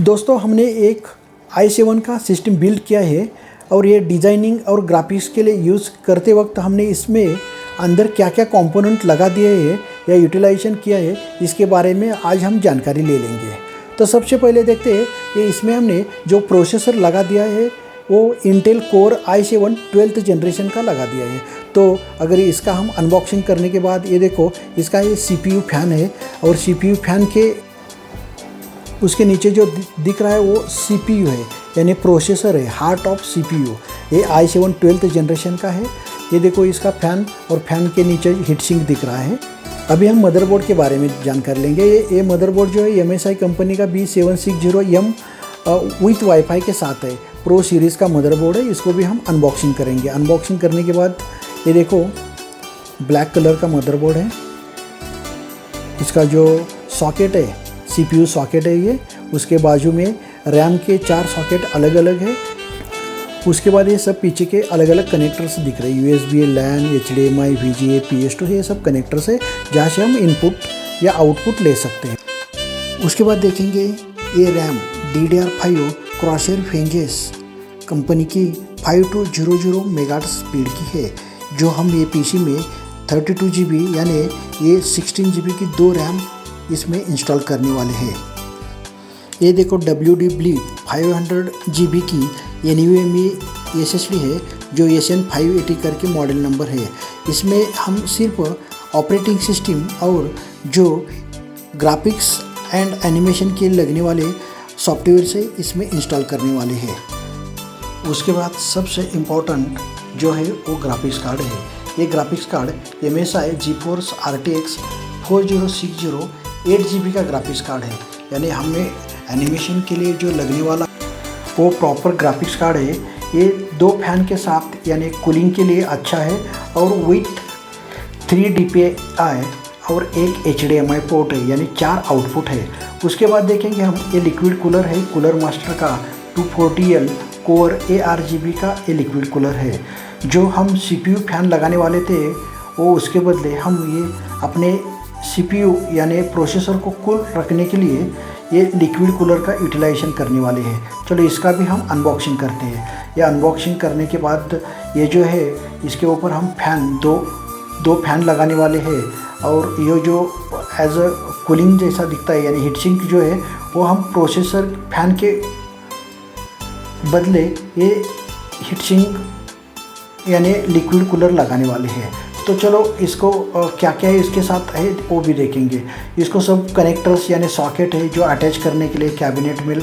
दोस्तों हमने एक i7 का सिस्टम बिल्ड किया है और ये डिज़ाइनिंग और ग्राफिक्स के लिए यूज़ करते वक्त हमने इसमें अंदर क्या क्या कंपोनेंट लगा दिए हैं या यूटिलाइजेशन किया है, इसके बारे में आज हम जानकारी ले लेंगे। तो सबसे पहले देखते हैं कि इसमें हमने जो प्रोसेसर लगा दिया है वो Intel core i7 12th generation का लगा दिया है। तो अगर इसका हम अनबॉक्सिंग करने के बाद ये देखो, इसका ये CPU फैन है और CPU फैन के उसके नीचे जो दिख रहा है वो CPU है, यानी प्रोसेसर है, हार्ट ऑफ CPU। ये i7 12th जनरेशन का है। ये देखो इसका फ़ैन और फैन के नीचे हीट सिंक दिख रहा है। अभी हम मदरबोर्ड के बारे में जानकारी लेंगे। ये मदरबोर्ड जो है MSI कंपनी का B760M विथ वाईफाई के साथ है। प्रो सीरीज़ का मदरबोर्ड है। इसको भी हम अनबॉक्सिंग करेंगे। अनबॉक्सिंग करने के बाद ये देखो ब्लैक कलर का मदरबोर्ड है। इसका जो सॉकेट है CPU सॉकेट है ये। उसके बाजू में रैम के 4 सॉकेट अलग अलग है। उसके बाद ये सब पीछे के अलग अलग कनेक्टर्स दिख रहे हैं, USB, LAN, HDMI, VGA, PS2, ये सब कनेक्टर्स है जहाँ से हम इनपुट या आउटपुट ले सकते हैं। उसके बाद देखेंगे ये रैम DDR5 क्रॉसर फेंजेस कंपनी की 5200 मेगाहर्ट्ज़ स्पीड की है, जो हम ये PC में 32 GB यानी ये 16 GB की 2 रैम इसमें इंस्टॉल करने वाले हैं। ये देखो WD Bleed 500 GB की NVMe SSD है, जो SN580 करके मॉडल नंबर है। इसमें हम सिर्फ ऑपरेटिंग सिस्टम और जो ग्राफिक्स एंड एनिमेशन के लगने वाले सॉफ्टवेयर से इसमें इंस्टॉल करने वाले हैं। उसके बाद सबसे इम्पोर्टेंट जो है वो ग्राफिक्स कार्ड है। ये graphics card MSI GeForce RTX 4060 8 GB का ग्राफिक्स कार्ड है, यानी हमें एनिमेशन के लिए जो लगने वाला वो प्रॉपर ग्राफिक्स कार्ड है। ये 2 फैन के साथ यानी कूलिंग के लिए अच्छा है और विथ 3 DPI और एक HDMI पोर्ट है, यानी 4 आउटपुट है। उसके बाद देखेंगे हम ये लिक्विड कूलर है, कूलर मास्टर का 240L कोर ARGB का ये लिक्विड कूलर है। जो हम CPU फैन लगाने वाले थे वो उसके बदले हम ये अपने CPU यानी प्रोसेसर को कूल रखने के लिए ये लिक्विड कूलर का यूटिलाइजेशन करने वाले हैं। चलो इसका भी हम अनबॉक्सिंग करते हैं। ये अनबॉक्सिंग करने के बाद ये जो है इसके ऊपर हम फैन दो फैन लगाने वाले हैं और ये जो एज अ कूलिंग जैसा दिखता है, यानी हीट सिंक जो है वो हम प्रोसेसर फैन के बदले ये हीट सिंक यानी लिक्विड कूलर लगाने वाले हैं। तो चलो इसको क्या क्या है इसके साथ है वो भी देखेंगे। इसको सब कनेक्टर्स यानी सॉकेट है जो अटैच करने के लिए कैबिनेट में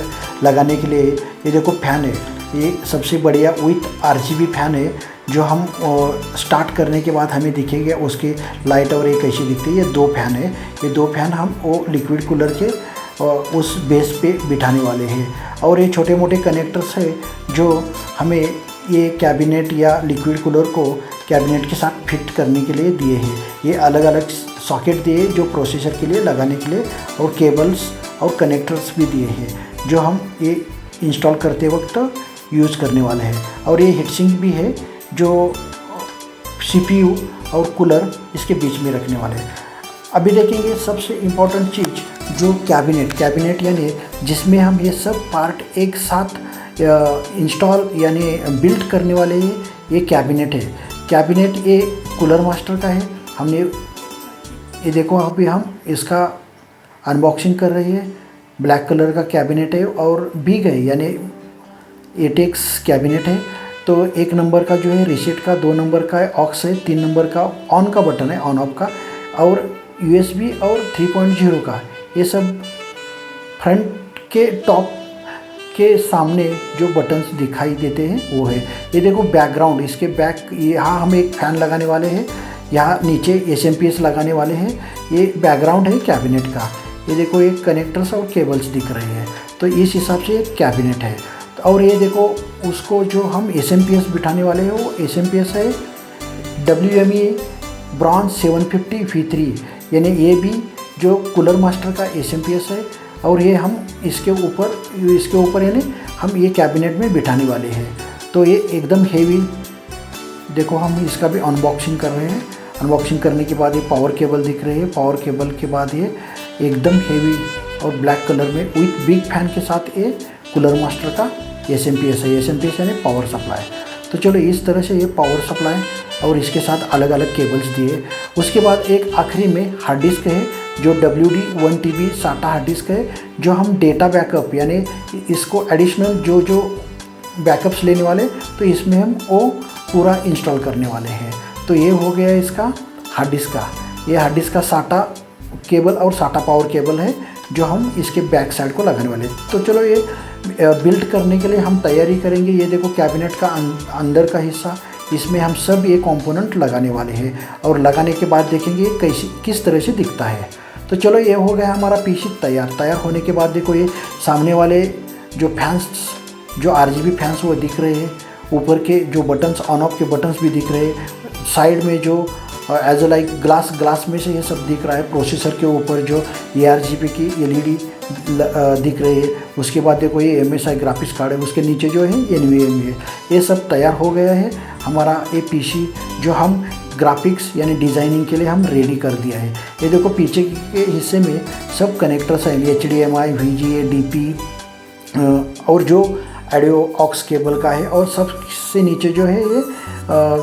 लगाने के लिए। ये देखो फैन है, ये सबसे बढ़िया विथ RGB फैन है, जो हम स्टार्ट करने के बाद हमें दिखेगा उसकी लाइट और ये कैसी दिखती है। ये 2 फैन है। ये 2 फैन हम वो लिक्विड कूलर के उस बेस पे बिठाने वाले हैं। और ये छोटे मोटे कनेक्टर्स है जो हमें ये कैबिनेट या लिक्विड कूलर को कैबिनेट के साथ फिट करने के लिए दिए हैं। ये अलग अलग सॉकेट दिए जो प्रोसेसर के लिए लगाने के लिए, और केबल्स और कनेक्टर्स भी दिए हैं जो हम ये इंस्टॉल करते वक्त यूज़ करने वाले हैं। और ये हीट सिंक भी है जो CPU और कूलर इसके बीच में रखने वाले हैं। अभी देखेंगे सबसे इम्पोर्टेंट चीज़ जो कैबिनेट यानी जिसमें हम ये सब पार्ट एक साथ इंस्टॉल यानी बिल्ड करने वाले हैं। ये कैबिनेट है। कैबिनेट ये कूलर मास्टर का है। हमने ये देखो अभी हम इसका अनबॉक्सिंग कर रहे हैं। ब्लैक कलर का कैबिनेट है और बिग है, यानी 8X कैबिनेट है। तो 1 नंबर का जो है रीसेट का, 2 नंबर का ऑक्स है, 3 नंबर का ऑन का बटन है, ऑन ऑफ का, और USB और 3.0 का। ये सब फ्रंट के टॉप के सामने जो बटन्स दिखाई देते हैं वो है। ये देखो बैकग्राउंड, इसके बैक यहाँ हम एक फ़ैन लगाने वाले हैं, यहाँ नीचे SMPS लगाने वाले हैं। ये बैकग्राउंड है कैबिनेट का। ये देखो एक कनेक्टर्स और केबल्स दिख रहे हैं। तो इस हिसाब से एक कैबिनेट है। और ये देखो उसको जो हम SMPS बिठाने वाले हैं वो SMPS है WME ब्रॉन्ज 750 V3, यानी ये भी जो कूलर मास्टर का SMPS है। और ये हम इसके ऊपर यानी हम ये कैबिनेट में बिठाने वाले हैं। तो ये एकदम हेवी, देखो हम इसका भी अनबॉक्सिंग कर रहे हैं। अनबॉक्सिंग करने के बाद ये पावर केबल दिख रही है। पावर केबल के बाद ये एकदम हेवी और ब्लैक कलर में विथ बिग फैन के साथ ये कूलर मास्टर का एसएमपीएस है। एसएमपीएस यानी पावर सप्लाई। तो चलो इस तरह से ये पावर सप्लाई और इसके साथ अलग अलग केबल्स दिए। उसके बाद एक आखिरी में हार्ड डिस्क है जो WD 1 TB साटा हार्ड डिस्क है, जो हम डेटा बैकअप यानी इसको एडिशनल जो बैकअप्स लेने वाले तो इसमें हम वो पूरा इंस्टॉल करने वाले हैं। तो ये हो गया इसका हार्ड डिस्क का। ये हार्ड डिस्क का साटा केबल और साटा पावर केबल है जो हम इसके बैक साइड को लगाने वाले हैं। तो चलो ये बिल्ड करने के लिए हम तैयारी करेंगे। ये देखो कैबिनेट का अंदर का हिस्सा, इसमें हम सब ये कंपोनेंट लगाने वाले हैं और लगाने के बाद देखेंगे किस तरह से दिखता है। तो चलो ये हो गया हमारा पीसी तैयार होने के बाद देखो ये सामने वाले जो फैंस जो RGB फैंस वो दिख रहे हैं, ऊपर के जो बटन्स ऑन ऑफ के बटन्स भी दिख रहे हैं, साइड में जो एज अ लाइक ग्लास में से ये सब दिख रहा है। प्रोसेसर के ऊपर जो ARGB की LED दिख रही है। उसके बाद देखो ये MSI ग्राफिक्स कार्ड है, उसके नीचे जो है NVMe है। ये सब तैयार हो गया है हमारा ये PC जो हम ग्राफिक्स यानी डिज़ाइनिंग के लिए हम रेडी कर दिया है। ये देखो पीछे के हिस्से में सब कनेक्टर्स हैं, HDMI, VGA, DP और जो ऑडियो ऑक्स केबल का है, और सबसे नीचे जो है ये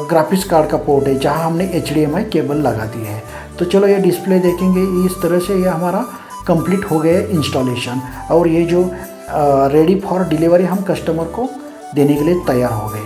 ग्राफिक्स कार्ड का पोर्ट है जहाँ हमने HDMI केबल लगा दी है। तो चलो ये डिस्प्ले देखेंगे इस तरह से ये हमारा कंप्लीट हो गया इंस्टॉलेशन, और ये जो रेडी फॉर डिलीवरी हम कस्टमर को देने के लिए तैयार हो गए।